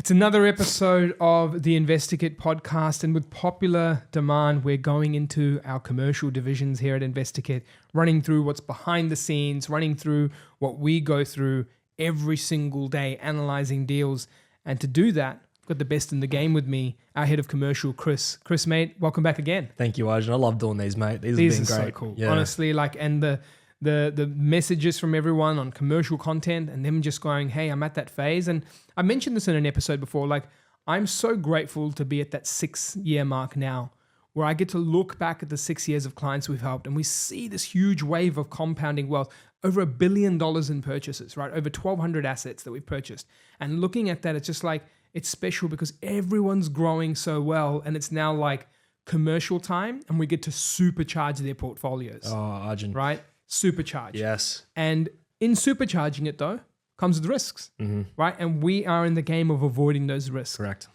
It's another episode of the InvestorKit podcast, and with popular demand, we're going into our commercial divisions here at InvestorKit, running through what's behind the scenes, running through what we go through every single day, analyzing deals. And to do that, I've got the best in the game with me, our head of commercial, Chris. Chris, mate, welcome back again. Thank you, Arjun. I love doing these, mate. These have been are great. So cool. Yeah. Honestly, and the messages from everyone on commercial content and them just going, hey, I'm at that phase. And I mentioned this in an episode before, I'm so grateful to be at that 6-year mark now where I get to look back at the 6 years of clients we've helped and we see this huge wave of compounding wealth, over $1 billion in purchases, right? Over 1,200 assets that we've purchased. And looking at that, it's just it's special because everyone's growing so well and it's now commercial time and we get to supercharge their portfolios. Oh, Arjun. Right? Supercharge. Yes. And in supercharging it though, comes with risks, right? And we are in the game of avoiding those risks. Correct.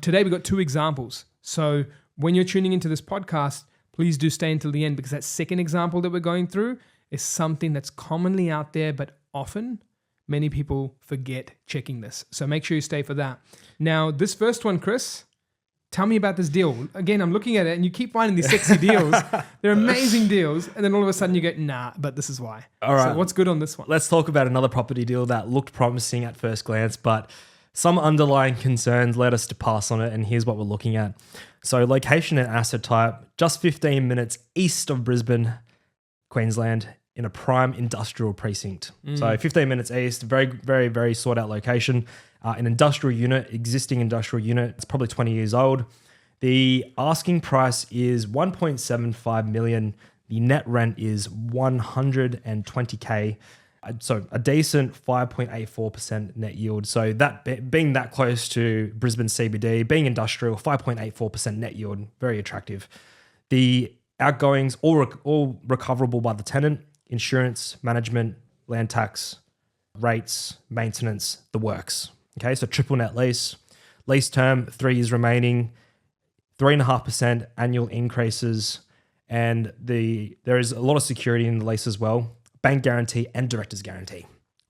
Today we've got 2 examples. So when you're tuning into this podcast, please do stay until the end because that second example that we're going through is something that's commonly out there, but often many people forget checking this. So make sure you stay for that. Now, this first one, Chris, tell me about this deal. Again, I'm looking at it and you keep finding these sexy deals. They're amazing deals. And then all of a sudden you go, nah, but this is why. All right. So what's good on this one? Let's talk about another property deal that looked promising at first glance, but some underlying concerns led us to pass on it. And here's what we're looking at. So location and asset type, just 15 minutes east of Brisbane, Queensland, in a prime industrial precinct. So 15 minutes east, very, very, very sought out location. An industrial unit, existing industrial unit. It's probably 20 years old. The asking price is 1.75 million. The net rent is 120K. So a decent 5.84% net yield. So that being that close to Brisbane CBD, being industrial, 5.84% net yield, very attractive. The outgoings all recoverable by the tenant, insurance, management, land tax, rates, maintenance, the works. Okay, so triple net lease term, 3 years remaining, 3.5% annual increases, and there is a lot of security in the lease as well, bank guarantee and director's guarantee.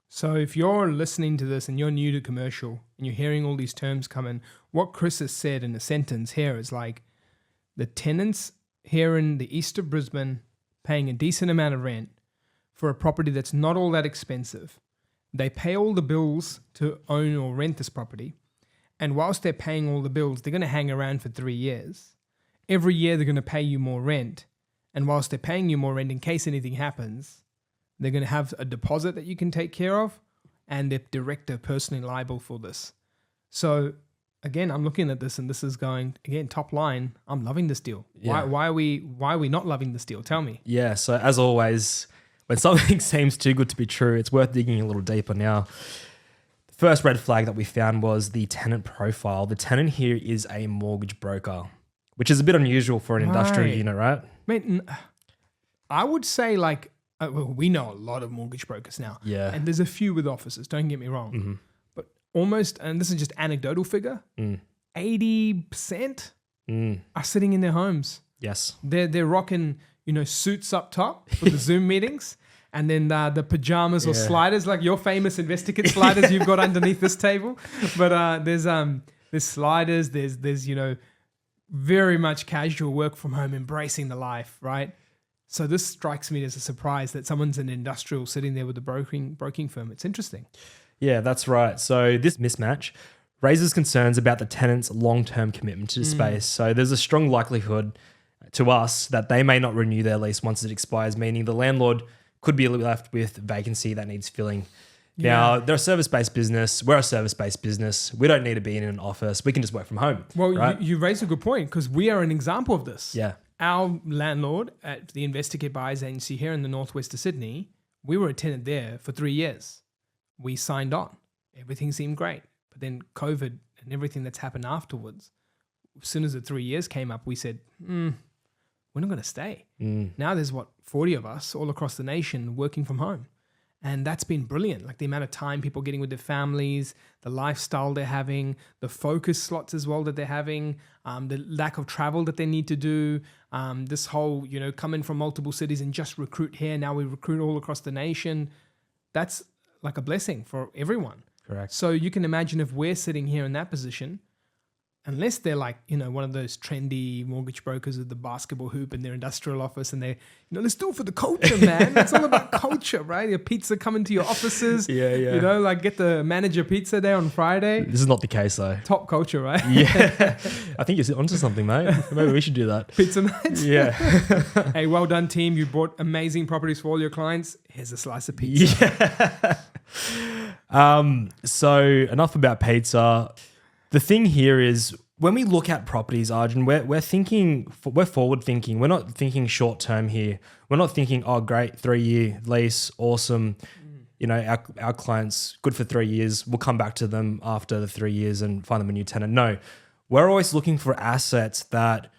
So if you're listening to this and you're new to commercial and you're hearing all these terms come in, what Chris has said in a sentence here is the tenants here in the east of Brisbane paying a decent amount of rent for a property that's not all that expensive. They pay all the bills to own or rent this property. And whilst they're paying all the bills, they're going to hang around for 3 years. Every year they're going to pay you more rent. And whilst they're paying you more rent, in case anything happens, they're going to have a deposit that you can take care of and the director personally liable for this. So again, I'm looking at this and this is going, again, top line, I'm loving this deal. Yeah. Why are we not loving this deal? Tell me. Yeah, so as always, when something seems too good to be true, it's worth digging a little deeper. Now, the first red flag that we found was the tenant profile. The tenant here is a mortgage broker, which is a bit unusual for an industrial unit, right? Mate, I would say we know a lot of mortgage brokers now. Yeah. And there's a few with offices, don't get me wrong. But almost, and this is just anecdotal figure, 80% are sitting in their homes. Yes. They're rocking, suits up top for the Zoom meetings, and then the pajamas or sliders, like your famous InvestorKit sliders you've got underneath this table. But there's sliders, there's very much casual work from home, embracing the life, right? So this strikes me as a surprise that someone's an industrial sitting there with a broking firm. It's interesting. Yeah, that's right. So this mismatch raises concerns about the tenant's long-term commitment to the space. So there's a strong likelihood to us that they may not renew their lease once it expires, meaning the landlord could be left with vacancy that needs filling. Yeah. Now, they're a service-based business. We're a service-based business. We don't need to be in an office. We can just work from home. Well, right? you raise a good point because we are an example of this. Yeah. Our landlord at the InvestorKit Buyers Agency here in the northwest of Sydney, we were a tenant there for 3 years. We signed on. Everything seemed great. But then COVID and everything that's happened afterwards, as soon as the 3 years came up, we said, we're not going to stay. Now there's 40 of us all across the nation working from home. And that's been brilliant. The amount of time people getting with their families, the lifestyle they're having, the focus slots as well that they're having, the lack of travel that they need to do, this whole, coming from multiple cities and just recruit here. Now we recruit all across the nation. That's like a blessing for everyone. Correct. So you can imagine if we're sitting here in that position, unless they're like, one of those trendy mortgage brokers with the basketball hoop in their industrial office and they, let's do it for the culture, man. It's all about culture, right? Your pizza coming to your offices. Yeah. Like get the manager pizza day on Friday. This is not the case though. Top culture, right? Yeah. I think you're onto something, mate. Maybe we should do that. Pizza nights? Yeah. Hey, well done, team. You bought amazing properties for all your clients. Here's a slice of pizza. Yeah. So enough about pizza. The thing here is when we look at properties, Arjun, we're forward thinking. We're not thinking short term here. We're not thinking, oh, great, 3-year lease, awesome. Our clients good for 3 years. We'll come back to them after the 3 years and find them a new tenant. No, we're always looking for assets that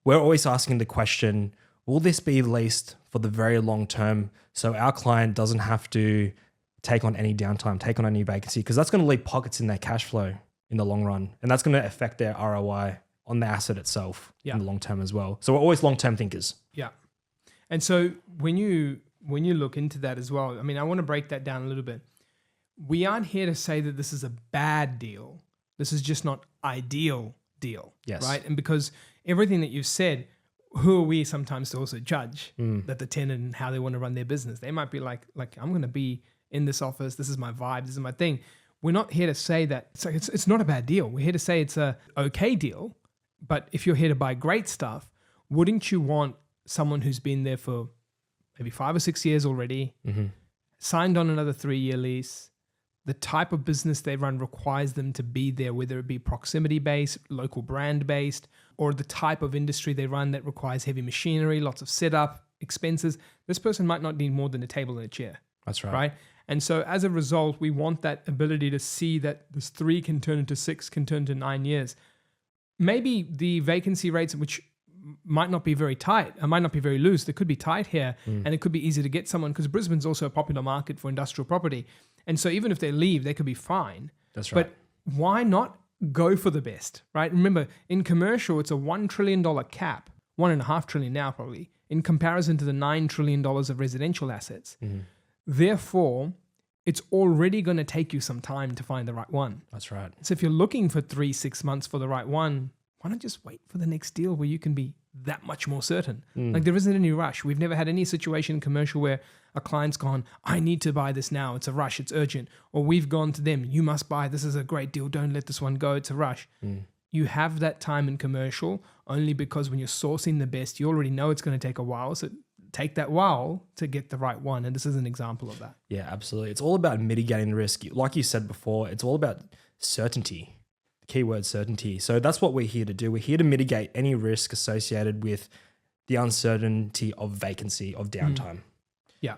we're always asking the question, will this be leased for the very long term so our client doesn't have to take on any downtime, take on any vacancy, because that's going to leave pockets in their cash flow in the long run. And that's going to affect their ROI on the asset itself in the long term as well. So we're always long-term thinkers. Yeah. And so when you look into that as well, I want to break that down a little bit. We aren't here to say that this is a bad deal. This is just not ideal deal. Yes. Right. And because everything that you've said, who are we sometimes to also judge that the tenant and how they want to run their business? They might be like I'm going to be in this office. This is my vibe. This is my thing. We're not here to say that it's not a bad deal. We're here to say it's a okay deal. But if you're here to buy great stuff, wouldn't you want someone who's been there for maybe 5 or 6 years already, signed on another 3-year lease? The type of business they run requires them to be there, whether it be proximity-based, local brand-based, or the type of industry they run that requires heavy machinery, lots of setup, expenses. This person might not need more than a table and a chair. That's right. Right? And so as a result, we want that ability to see that this 3 can turn into 6, can turn to 9 years. Maybe the vacancy rates, which might not be very tight, and might not be very loose, they could be tight here, and it could be easy to get someone, because Brisbane's also a popular market for industrial property. And so even if they leave, they could be fine. That's right. But why not go for the best, right? Remember, in commercial, it's a $1 trillion cap, $1.5 trillion now probably, in comparison to the $9 trillion of residential assets. Therefore, it's already going to take you some time to find the right one. That's right. So if you're looking for 3-6 months for the right one, why not just wait for the next deal where you can be that much more certain? Like there isn't any rush. We've never had any situation in commercial where a client's gone, I need to buy this now. It's a rush. It's urgent. Or we've gone to them, you must buy. This is a great deal. Don't let this one go. It's a rush. You have that time in commercial only because when you're sourcing the best, you already know it's going to take a while. So take that while to get the right one. And this is an example of that. Yeah, absolutely. It's all about mitigating the risk. Like you said before, it's all about certainty. Keyword certainty. So that's what we're here to do. We're here to mitigate any risk associated with the uncertainty of vacancy, of downtime. Yeah.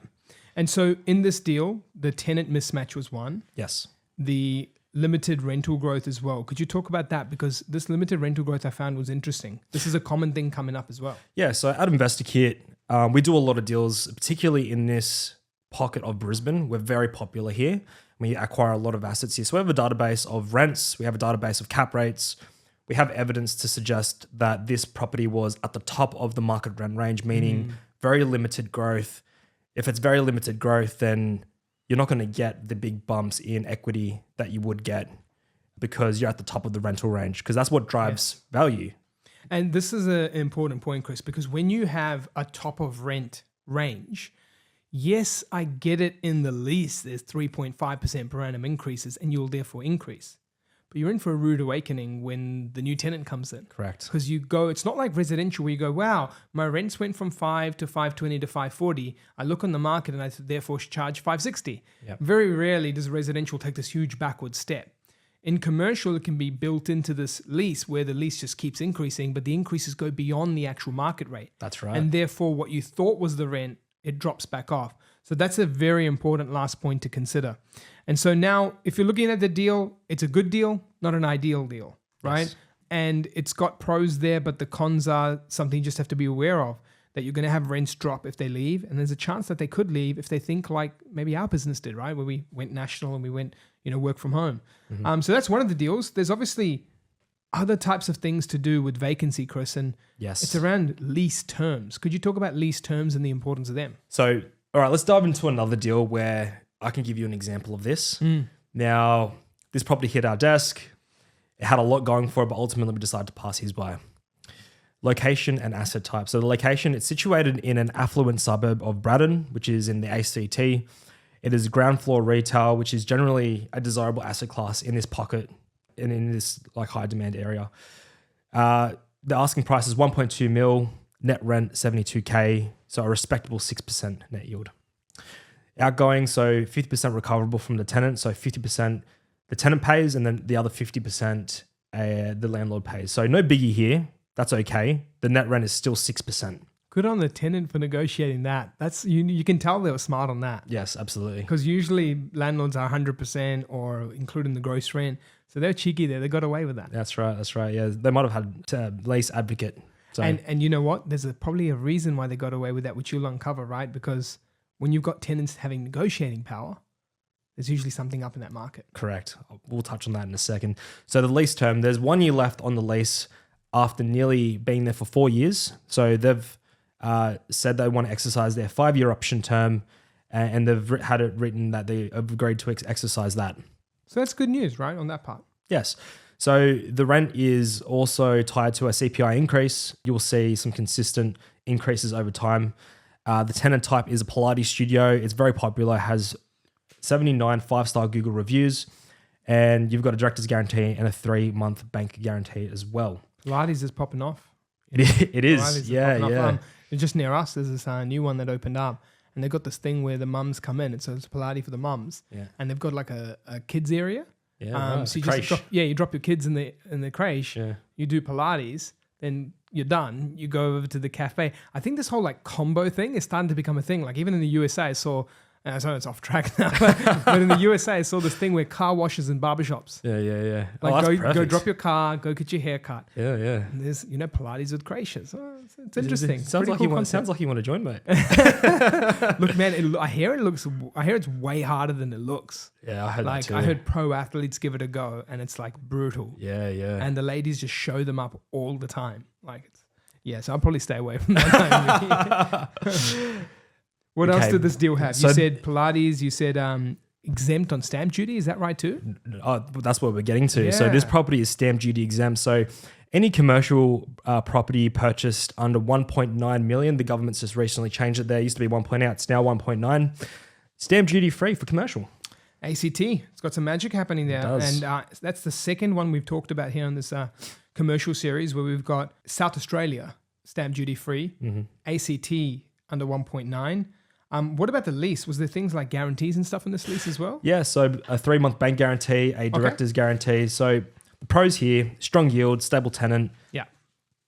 And so in this deal, the tenant mismatch was one. Yes. The limited rental growth as well. Could you talk about that? Because this limited rental growth I found was interesting. This is a common thing coming up as well. Yeah. So at InvestorKit, we do a lot of deals, particularly in this pocket of Brisbane. We're very popular here. We acquire a lot of assets here. So we have a database of rents. We have a database of cap rates. We have evidence to suggest that this property was at the top of the market rent range, meaning very limited growth. If it's very limited growth, then you're not going to get the big bumps in equity that you would get because you're at the top of the rental range, because that's what drives value. And this is an important point, Chris, because when you have a top of rent range, yes, I get it in the lease, there's 3.5% per annum increases and you'll therefore increase. But you're in for a rude awakening when the new tenant comes in. Correct. Because you go, it's not like residential where you go, wow, my rents went from 5 to 520 to 540. I look on the market and I therefore charge 560. Yep. Very rarely does residential take this huge backward step. In commercial, it can be built into this lease where the lease just keeps increasing, but the increases go beyond the actual market rate. That's right. And therefore, what you thought was the rent, it drops back off. So that's a very important last point to consider. And so now, if you're looking at the deal, it's a good deal, not an ideal deal, right? Yes. And it's got pros there, but the cons are something you just have to be aware of, that you're going to have rents drop if they leave. And there's a chance that they could leave if they think like maybe our business did, right? Where we went national and we went, work from home. So that's one of the deals. There's obviously other types of things to do with vacancy, Chris, and yes, it's around lease terms. Could you talk about lease terms and the importance of them? So, all right, let's dive into another deal where I can give you an example of this. Now, this property hit our desk. It had a lot going for it, but ultimately we decided to pass his by. Location and asset type. So the location, it's situated in an affluent suburb of Braddon, which is in the ACT. It is ground floor retail, which is generally a desirable asset class in this pocket and in this like high demand area. The asking price is 1.2 mil, net rent 72K, so a respectable 6% net yield. Outgoing, so 50% recoverable from the tenant, so 50% the tenant pays, and then the other 50% the landlord pays. So no biggie here. That's okay. The net rent is still 6%. Good on the tenant for negotiating that. That's you can tell they were smart on that. Yes, absolutely. Because usually landlords are 100% or including the gross rent. So they're cheeky there. They got away with that. That's right. That's right. Yeah, they might have had lease advocate. So. And you know what? There's probably a reason why they got away with that, which you'll uncover, right? Because when you've got tenants having negotiating power, there's usually something up in that market. Correct. We'll touch on that in a second. So the lease term, there's 1 year left on the lease after nearly being there for 4 years. So they've said they want to exercise their 5-year option term, and they've had it written that they have agreed to exercise that. So that's good news, right, on that part? Yes. So the rent is also tied to a CPI increase. You'll see some consistent increases over time. The tenant type is a Pilates studio. It's very popular, has 79 5-star Google reviews, and you've got a director's guarantee and a 3-month bank guarantee as well. Pilates is popping off. It is. Pilates Yeah. Just near us, there's this new one that opened up, and they've got this thing where the mums come in. So it's Pilates for the mums, and they've got like a kids area. Yeah, so you drop your kids in the creche. Yeah. You do Pilates, then you're done. You go over to the cafe. I think this whole like combo thing is starting to become a thing. Like even in the USA, I saw. I know it's off track now, but in the USA, I saw this thing where car washes and barbershops. Yeah. Like go drop your car, go get your hair cut. Yeah. And there's Pilates with creches. Oh, it's interesting. Sounds like you want to join, mate. Look, man, I hear it's way harder than it looks. Yeah, I heard that too. I heard pro athletes give it a go, and it's like brutal. Yeah. And the ladies just show them up all the time. So I'll probably stay away from that. What else did this deal have? You said Pilates, you said exempt on stamp duty. Is that right too? That's what we're getting to. Yeah. So this property is stamp duty exempt. So any commercial property purchased under 1.9 million, the government's just recently changed it there. It used to be 1.8, it's now 1.9. Stamp duty free for commercial. ACT, it's got some magic happening there. It does. And that's the second one we've talked about here on this commercial series, where we've got South Australia, stamp duty free, ACT under 1.9. What about the lease? Was there things like guarantees and stuff in this lease as well? Yeah, so a 3-month bank guarantee, a director's guarantee. So the pros here, strong yield, stable tenant,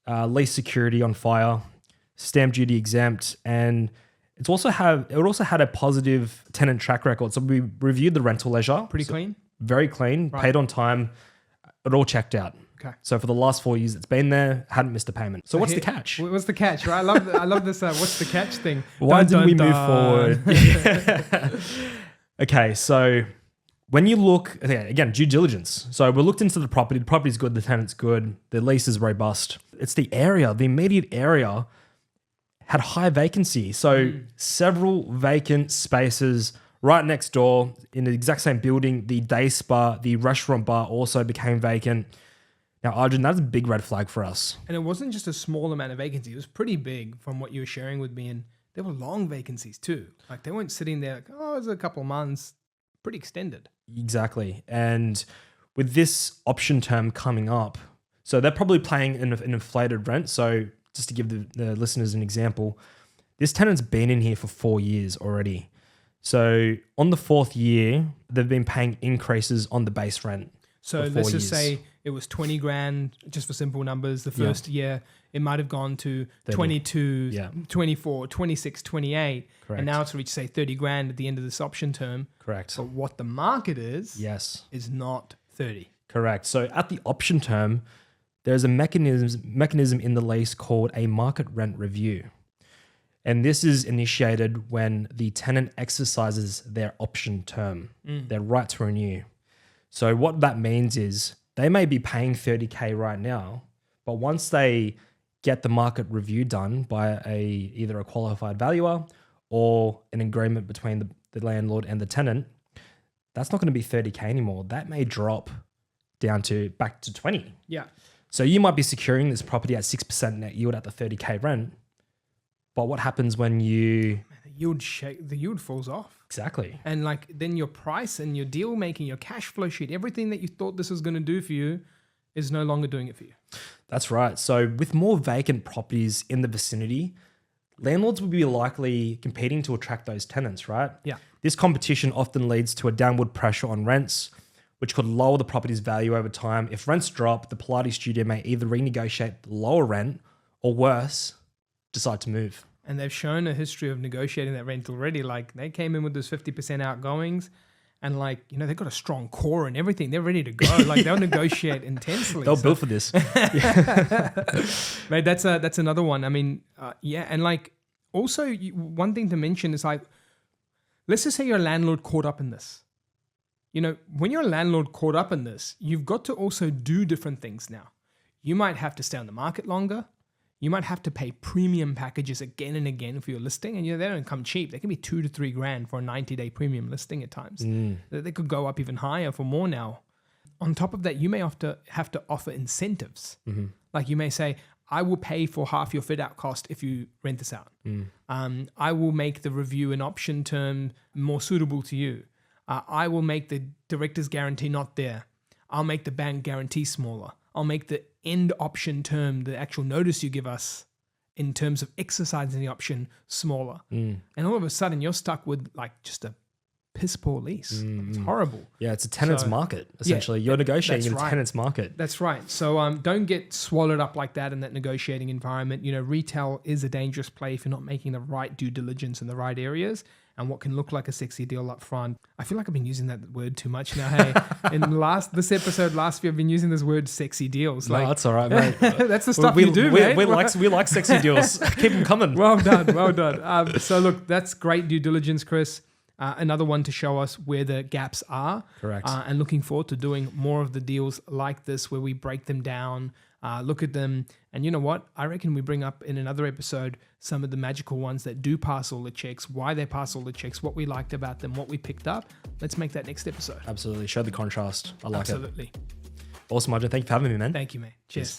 lease security on fire, stamp duty exempt, and it also had a positive tenant track record. So we reviewed the rental leisure. Pretty clean? Very clean, paid on time. It all checked out. Okay. So for the last 4 years it's been there, hadn't missed a payment. So what's the catch? What's the catch? Right? I love this. What's the catch thing? Why didn't we move forward? Okay, so when you look again, due diligence. So we looked into the property. The property's good. The tenant's good. The lease is robust. It's the area. The immediate area had high vacancy. So several vacant spaces right next door in the exact same building. The day spa, the restaurant bar also became vacant. Now, Arjun, that's a big red flag for us. And it wasn't just a small amount of vacancy. It was pretty big from what you were sharing with me. And there were long vacancies too. Like they weren't sitting there like, it was a couple of months, pretty extended. Exactly. And with this option term coming up, so they're probably paying an inflated rent. So just to give the listeners an example, this tenant's been in here for 4 years already. So on the 4th year, they've been paying increases on the base rent. So let's just say it was 20 grand, just for simple numbers. The first year, it might have gone to 22, 24, 26, 28. Correct. And now it's reached, say, 30 grand at the end of this option term. Correct. But what the market is not 30. Correct. So at the option term, there's a mechanism in the lease called a market rent review. And this is initiated when the tenant exercises their option term, their right to renew. So what that means is they may be paying 30K right now, but once they get the market review done by either a qualified valuer or an agreement between the landlord and the tenant, that's not going to be 30K anymore. That may drop down to back to 20. Yeah. So you might be securing this property at 6% net yield at the 30K rent. But what happens when you... The yield falls off. Exactly. And like then your price and your deal making, your cash flow sheet, everything that you thought this was going to do for you is no longer doing it for you. That's right. So with more vacant properties in the vicinity, landlords will be likely competing to attract those tenants, right? Yeah. This competition often leads to a downward pressure on rents, which could lower the property's value over time. If rents drop, the Pilates studio may either renegotiate the lower rent or worse, decide to move. And they've shown a history of negotiating that rent already. Like they came in with those 50% outgoings and like, you know, they've got a strong core and everything. They're ready to go. Like they'll negotiate intensely. They're built for this. Mate, that's another one. I mean, yeah. And like also one thing to mention is like, let's just say you're a landlord caught up in this. You know, when you're a landlord caught up in this, you've got to also do different things now. You might have to stay on the market longer. You might have to pay premium packages again and again for your listing. And, you know, they don't come cheap. They can be $2,000 to $3,000 for a 90-day premium listing at times. They could go up even higher for more now. On top of that, you may have to offer incentives. Like you may say, I will pay for half your fit out cost if you rent this out. I will make the review and option term more suitable to you. I will make the director's guarantee not there. I'll make the bank guarantee smaller. I'll make the end option term, the actual notice you give us in terms of exercising the option, smaller. And all of a sudden you're stuck with like just a piss poor lease. It's horrible. Yeah, it's a tenant's market, essentially. You're negotiating in a tenant's market. That's right. So don't get swallowed up like that in that negotiating environment. You know, retail is a dangerous play if you're not making the right due diligence in the right areas and what can look like a sexy deal up front. I feel like I've been using that word too much now. Hey, in this episode last year, I've been using this word sexy deals. No, that's all right, mate. That's the stuff you do, mate. We like sexy deals. Keep them coming. Well done. So look, that's great due diligence, Chris. Another one to show us where the gaps are. Correct. And looking forward to doing more of the deals like this where we break them down, look at them. And you know what? I reckon we bring up in another episode some of the magical ones that do pass all the checks, why they pass all the checks, what we liked about them, what we picked up. Let's make that next episode. Absolutely. Show the contrast. I like it. Absolutely. Awesome, Arjun. Thank you for having me, man. Thank you, mate. Cheers.